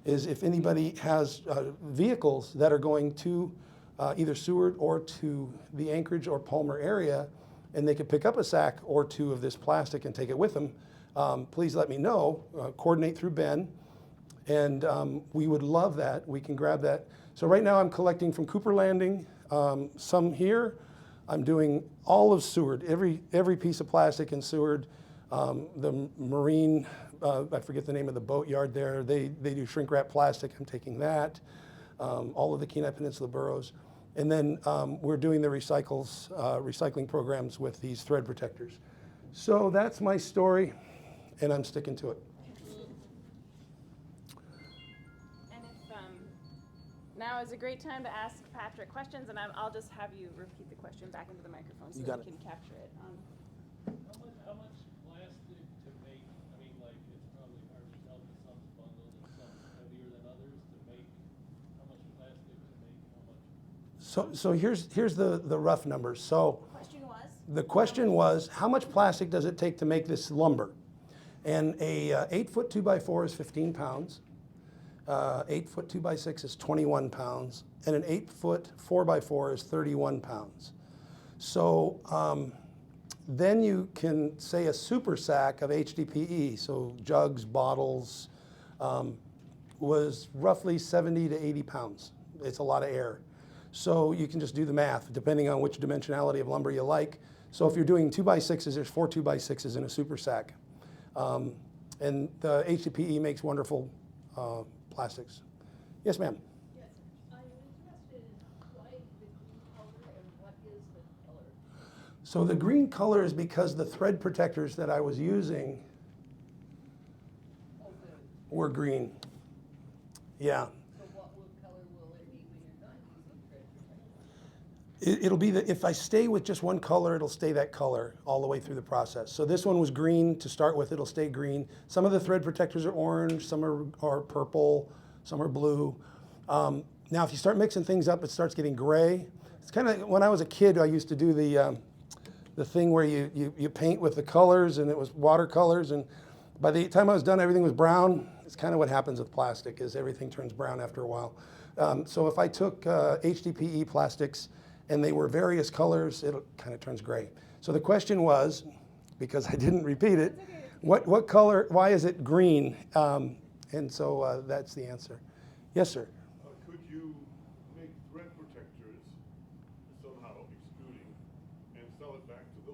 is if anybody has vehicles that are going to either Seward or to the Anchorage or Palmer area, and they could pick up a sack or two of this plastic and take it with them, please let me know, coordinate through Ben, and we would love that. We can grab that. So right now I'm collecting from Cooper Landing, some here. I'm doing all of Seward, every piece of plastic in Seward. The marine, I forget the name of the boat yard there, they do shrink wrap plastic, I'm taking that. All of the Kenai Peninsula boroughs. And then we're doing the recycling programs with these thread protectors. So that's my story, and I'm sticking to it. And if now is a great time to ask Patrick questions, and I'll just have you repeat the question back into the microphone so that we can capture it. How much plastic to make? I mean, like, it's probably hard to tell because some bundles and some heavier than others to make. How much plastic to make? How much? So here's the rough numbers. So the question was, how much plastic does it take to make this lumber? And a 8-foot 2x4 is 15 pounds. 8-foot 2x6 is 21 pounds. And an 8-foot 4x4 is 31 pounds. So then you can say a super sack of HDPE, so jugs, bottles, was roughly 70 to 80 pounds. It's a lot of air. So you can just do the math, depending on which dimensionality of lumber you like. So if you're doing 2x6s, there's 4 2x6s in a super sack. And the HDPE makes wonderful plastics. Yes, ma'am. Yes, I'm interested in why the green color and what is the color? So the green color is because the thread protectors that I was using were green. Yeah. So what color will it be when you're not using thread protectors? It'll be if I stay with just one color, it'll stay that color all the way through the process. So this one was green to start with, it'll stay green. Some of the thread protectors are orange, some are purple, some are blue. Now if you start mixing things up, it starts getting gray. It's kind of, when I was a kid, I used to do the thing where you paint with the colors, and it was watercolors, and by the time I was done, everything was brown. It's kind of what happens with plastic, is everything turns brown after a while. So if I took HDPE plastics and they were various colors, it kind of turns gray. So the question was, because I didn't repeat it, what color, why is it green? And so that's the answer. Yes, sir. Could you make thread protectors somehow extruding and sell it back to the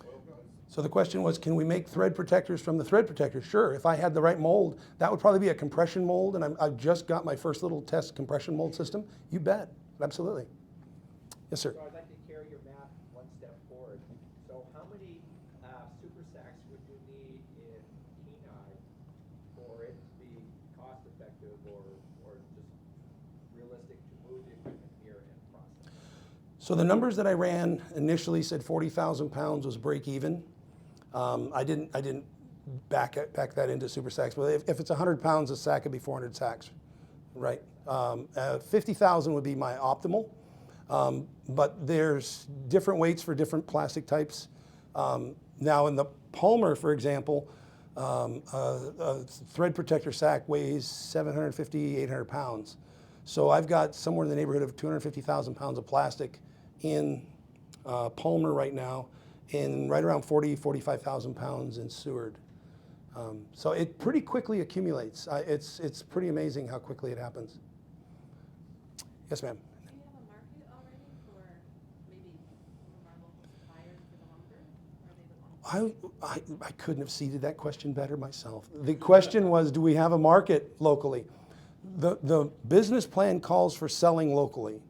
oil guys? So the question was, can we make thread protectors from the thread protectors? Sure, if I had the right mold. That would probably be a compression mold, and I've just got my first little test compression mold system. You bet, absolutely. Yes, sir. So I'd like to carry your math one step forward. So how many super sacks would you need in Kenai for it to be cost effective or just realistic to move the equipment here and process? So the numbers that I ran initially said 40,000 pounds was break even. I didn't back that into super sacks, but if it's 100 pounds, a sack would be 400 sacks, right? 50,000 would be my optimal. But there's different weights for different plastic types. Now in the Palmer, for example, a thread protector sack weighs 750, 800 pounds. So I've got somewhere in the neighborhood of 250,000 pounds of plastic in Palmer right now, and right around 40, 45,000 pounds in Seward. So it pretty quickly accumulates. It's pretty amazing how quickly it happens. Yes, ma'am. I couldn't have seeded that question better myself. The question was, do we have a market locally? The business plan calls for selling locally.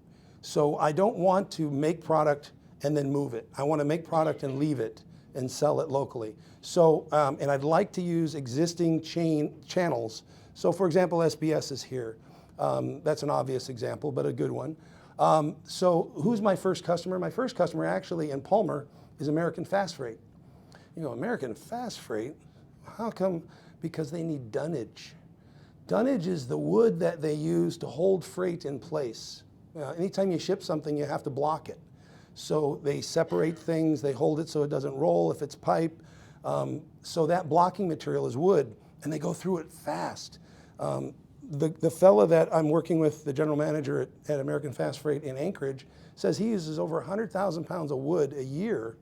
So I don't want to make product and then move it. I want to make product and leave it and sell it locally. So, and I'd like to use existing channels. So for example, SBS is here. That's an obvious example, but a good one. So who's my first customer? My first customer actually in Palmer is American Fast Freight. You go, American Fast Freight? How come? Because they need dunnage. Dunnage is the wood that they use to hold freight in place. Anytime you ship something, you have to block it. So they separate things, they hold it so it doesn't roll if it's pipe. So that blocking material is wood, and they go through it fast. the fella that I'm working with, the general manager at American Fast Freight in Anchorage, says he uses over 100,000 pounds of wood a year.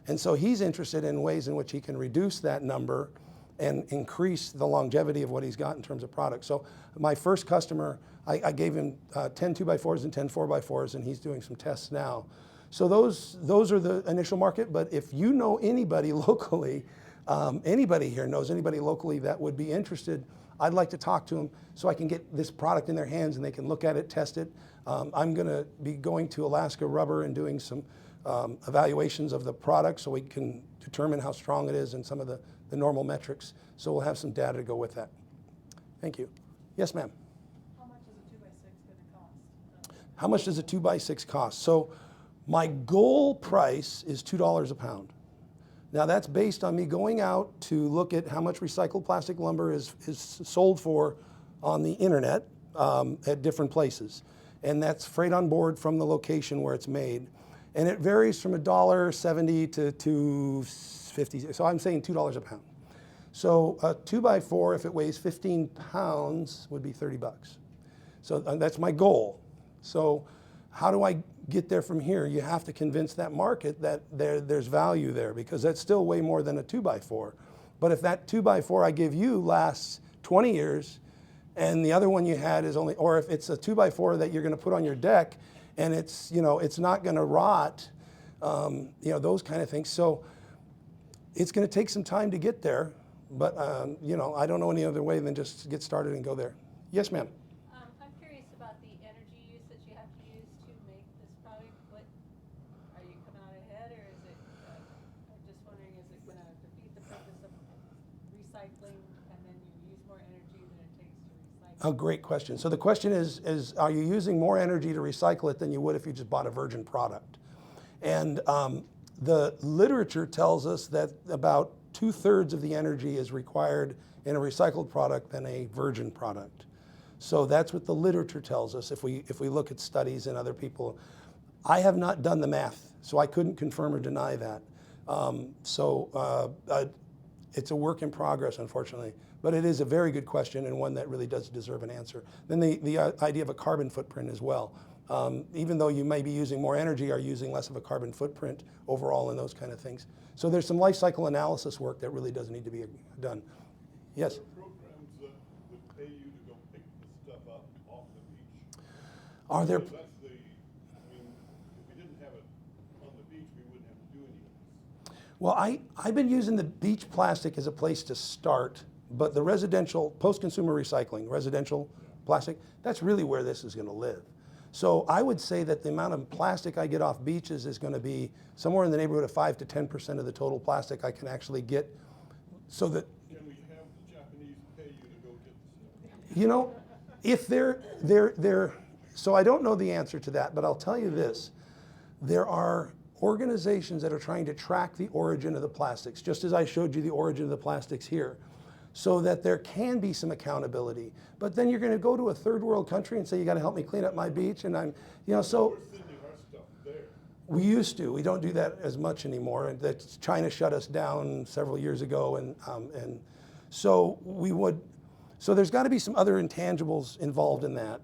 And so he's interested in ways in which he can reduce that number and increase the longevity of what he's got in terms of product. So my first customer, I gave him 10 2x4s and 10 4x4s, and he's doing some tests now. So those are the initial market, but if you know anybody locally, anybody here knows anybody locally that would be interested, I'd like to talk to them so I can get this product in their hands and they can look at it, test it. I'm gonna be going to Alaska Rubber and doing some evaluations of the product so we can determine how strong it is and some of the normal metrics. So we'll have some data to go with that. Thank you. Yes, ma'am. How much is a 2x6 going to cost? How much does a 2x6 cost? So my goal price is $2 a pound. Now that's based on me going out to look at how much recycled plastic lumber is sold for on the internet at different places. And that's freight on board from the location where it's made. And it varies from $1.70 to $2.50. So I'm saying $2 a pound. So a 2x4, if it weighs 15 pounds, would be 30 bucks. So that's my goal. So how do I get there from here? You have to convince that market that there's value there, because that's still way more than a 2x4. But if that 2x4 I give you lasts 20 years and the other one you had is only, or if it's a 2x4 that you're going to put on your deck and it's, you know, it's not going to rot, you know, those kind of things. So it's going to take some time to get there, but you know, I don't know any other way than just get started and go there. Yes, ma'am. I'm curious about the energy use that you have to use to make this product. What, are you coming out ahead, or is it, I'm just wondering, is it gonna defeat the purpose of recycling and then you use more energy than it takes to recycle? Oh, great question. So the question is are you using more energy to recycle it than you would if you just bought a virgin product? And the literature tells us that about 2/3 of the energy is required in a recycled product than a virgin product. So that's what the literature tells us if we look at studies and other people. I have not done the math, so I couldn't confirm or deny that. It's a work in progress, unfortunately. But it is a very good question and one that really does deserve an answer. Then the idea of a carbon footprint as well. Even though you may be using more energy, are you using less of a carbon footprint overall and those kind of things. So there's some life cycle analysis work that really does need to be done. Yes? Are there programs that would pay you to go pick the stuff up off the beach? Are there? Because that's the, I mean, if we didn't have it on the beach, we wouldn't have to do any of this. Well, I've been using the beach plastic as a place to start, but the residential, post-consumer recycling, residential plastic, that's really where this is going to live. So I would say that the amount of plastic I get off beaches is going to be somewhere in the neighborhood of 5 to 10% of the total plastic I can actually get. So that, Can we have the Japanese pay you to go get the stuff? you know, if they're, so I don't know the answer to that, but I'll tell you this. There are organizations that are trying to track the origin of the plastics, just as I showed you the origin of the plastics here, so that there can be some accountability. But then you're going to go to a third world country and say, you got to help me clean up my beach, and I'm, you know, so. We're sending our stuff there. We used to. We don't do that as much anymore. And that's, China shut us down several years ago, and so we would. So there's got to be some other intangibles involved in that.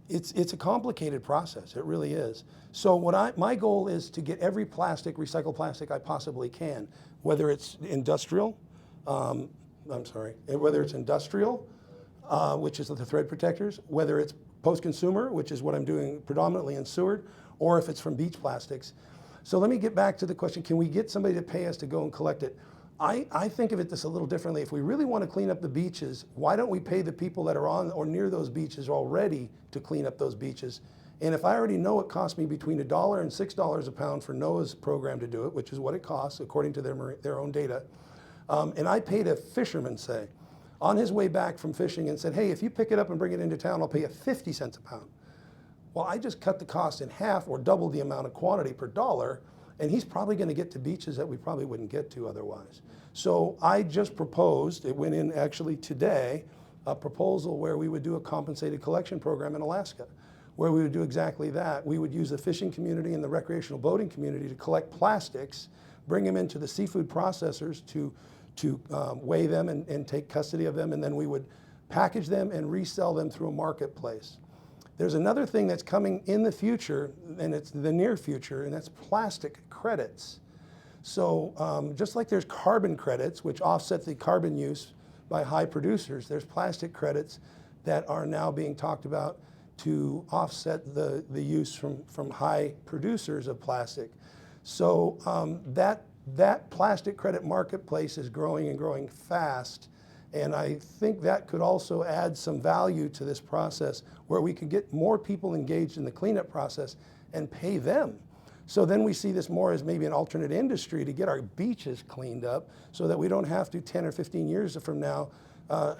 It's a complicated process. It really is. So my goal is to get every plastic, recycled plastic I possibly can, whether it's industrial. Whether it's industrial, which is the thread protectors, whether it's post-consumer, which is what I'm doing predominantly in Seward, or if it's from beach plastics. So let me get back to the question, can we get somebody to pay us to go and collect it? I think of it this a little differently. If we really want to clean up the beaches, why don't we pay the people that are on or near those beaches already to clean up those beaches? And if I already know it costs me between $1 and $6 a pound for NOAA's program to do it, which is what it costs according to their own data, and I paid a fisherman, say, on his way back from fishing and said, hey, if you pick it up and bring it into town, I'll pay you 50 cents a pound. Well, I just cut the cost in half or double the amount of quantity per dollar, and he's probably going to get to beaches that we probably wouldn't get to otherwise. So I just proposed, it went in actually today, a proposal where we would do a compensated collection program in Alaska, where we would do exactly that. We would use the fishing community and the recreational boating community to collect plastics, bring them into the seafood processors to weigh them and take custody of them, and then we would package them, and resell them through a marketplace. There's another thing that's coming in the future, and it's the near future, and that's plastic credits. So just like there's carbon credits, which offset the carbon use by high producers, there's plastic credits that are now being talked about to offset the use from high producers of plastic. So that plastic credit marketplace is growing and growing fast. And I think that could also add some value to this process where we could get more people engaged in the cleanup process and pay them. So then we see this more as maybe an alternate industry to get our beaches cleaned up so that we don't have to 10 or 15 years from now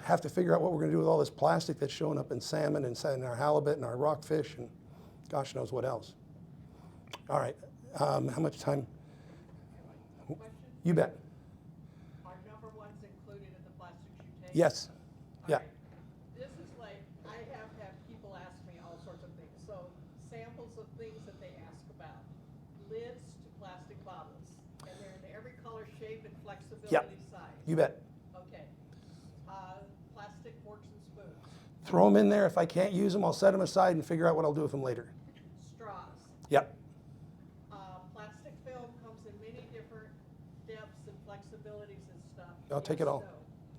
have to figure out what we're going to do with all this plastic that's showing up in salmon and in our halibut and our rockfish and gosh knows what else. All right, how much time? You bet. Are number ones included in the plastics you take? Yes. Yeah. Alright. This is like, I have had people ask me all sorts of things. So samples of things that they ask about. Lids to plastic bottles. And they're in every color, shape, and flexibility size. You bet. Okay. Plastic forks and spoons. Throw them in there. If I can't use them, I'll set them aside and figure out what I'll do with them later. Straws. Yep. Plastic film comes in many different depths and flexibilities and stuff. I'll take it all. So,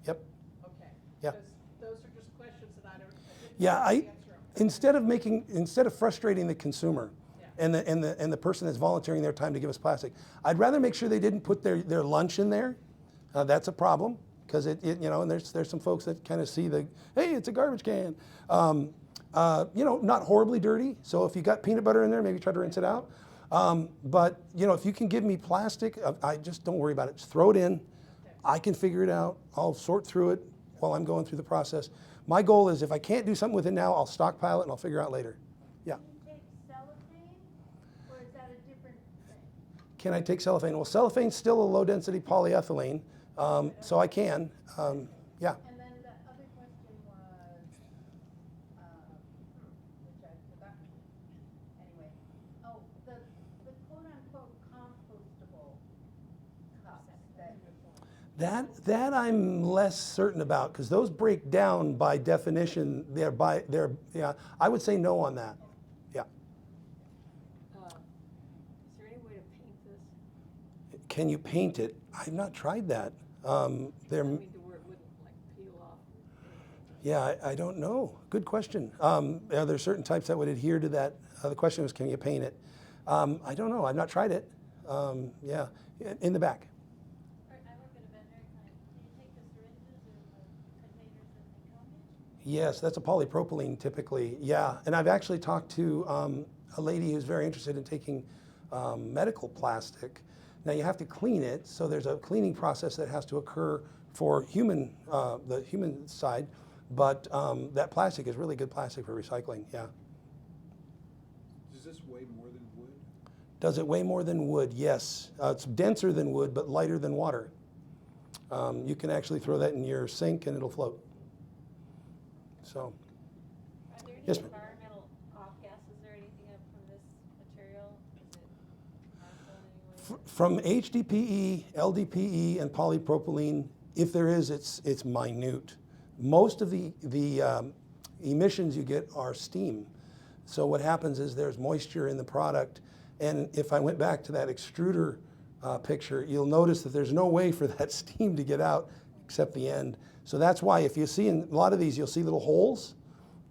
Yep. okay. Yeah. Because those are just questions that I didn't Yeah, know the answer of. instead of frustrating the consumer and the person that's volunteering their time to give us plastic, I'd rather make sure they didn't put their lunch in there. That's a problem because and there's some folks that kind of see hey, it's a garbage can. Not horribly dirty. So if you got peanut butter in there, maybe try to rinse it out. But if you can give me plastic, I just don't worry about it. Just throw it in. I can figure it out. I'll sort through it while I'm going through the process. My goal is if I can't do something with it now, I'll stockpile it and I'll figure out later. Yeah. Can you take cellophane, or is that a different thing? Can I take cellophane? Well, cellophane's still a low-density polyethylene, so I can. Yeah. And then the other question was, which I forgot. Anyway, the quote-unquote compostable cups That I'm less certain about because those break down by definition. I would say no on that. Yeah. Is there any way to paint this? Can you paint it? I've not tried that. I mean, to where it wouldn't like peel off? Yeah, I don't know. Good question. Are there certain types that would adhere to that? The question was, can you paint it? I don't know. I've not tried it. Yeah, in the back. I work at a veterinary clinic. Do you take the syringes or the containers that they come in? Yes, that's a polypropylene typically. Yeah, and I've actually talked to a lady who's very interested in taking medical plastic. Now you have to clean it, so there's a cleaning process that has to occur for the human side, but that plastic is really good plastic for recycling, yeah. Does this weigh more than wood? Does it weigh more than wood? Yes. It's denser than wood, but lighter than water. You can actually throw that in your sink and it'll float. So, Are there any yes, ma'am. environmental off gases or anything up from this material? Is it harmful in any way? From HDPE, LDPE, and polypropylene, if there is, it's minute. Most of the emissions you get are steam. So what happens is there's moisture in the product, and if I went back to that extruder picture, you'll notice that there's no way for that steam to get out except the end. So that's why if you see in a lot of these, you'll see little holes.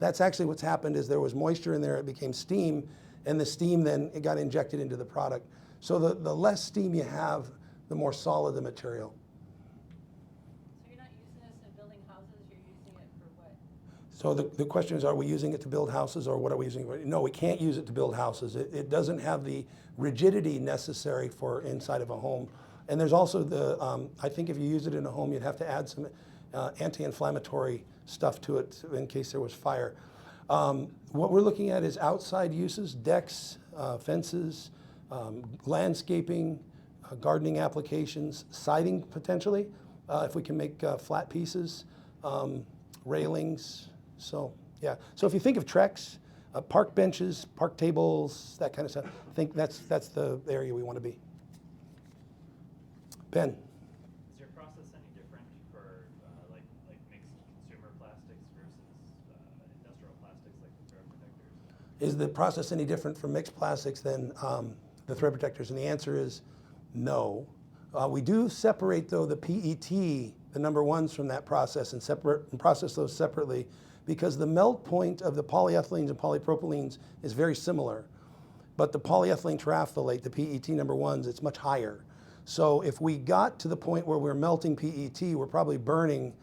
That's actually what's happened is there was moisture in there, it became steam, and the steam then it got injected into the product. So the less steam you have, the more solid the material. So you're not using this in building houses, you're using it for what? So the question is, are we using it to build houses or what are we using it for? No, we can't use it to build houses. It doesn't have the rigidity necessary for inside of a home. And there's also I think if you use it in a home, you'd have to add some anti-inflammatory stuff to it in case there was fire. What we're looking at is outside uses, decks, fences, landscaping, gardening applications, siding potentially, if we can make flat pieces, railings. So yeah. So if you think of Trex, park benches, park tables, that kind of stuff, I think that's the area we want to be. Ben. Is your process any different for like mixed consumer plastics is the process any different from mixed plastics than the thread protectors? And the answer is no. We do separate, though, the PET, the number ones, from that process and process those separately, because the melt point of the polyethylenes and polypropylenes is very similar. But the polyethylene terephthalate, the PET number ones, it's much higher. So if we got to the point where we're melting PET, we're probably burning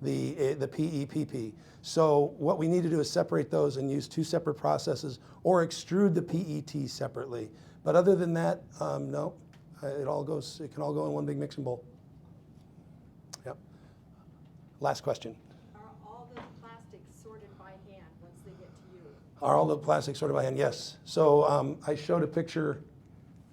the PEPP. So what we need to do is separate those and use two separate processes, or extrude the PET separately. But other than that, no, it can all go in one big mixing bowl. Yep. Last question. Are all the plastics sorted by hand once they get to you? Are all the plastics sorted by hand? Yes. So I showed a picture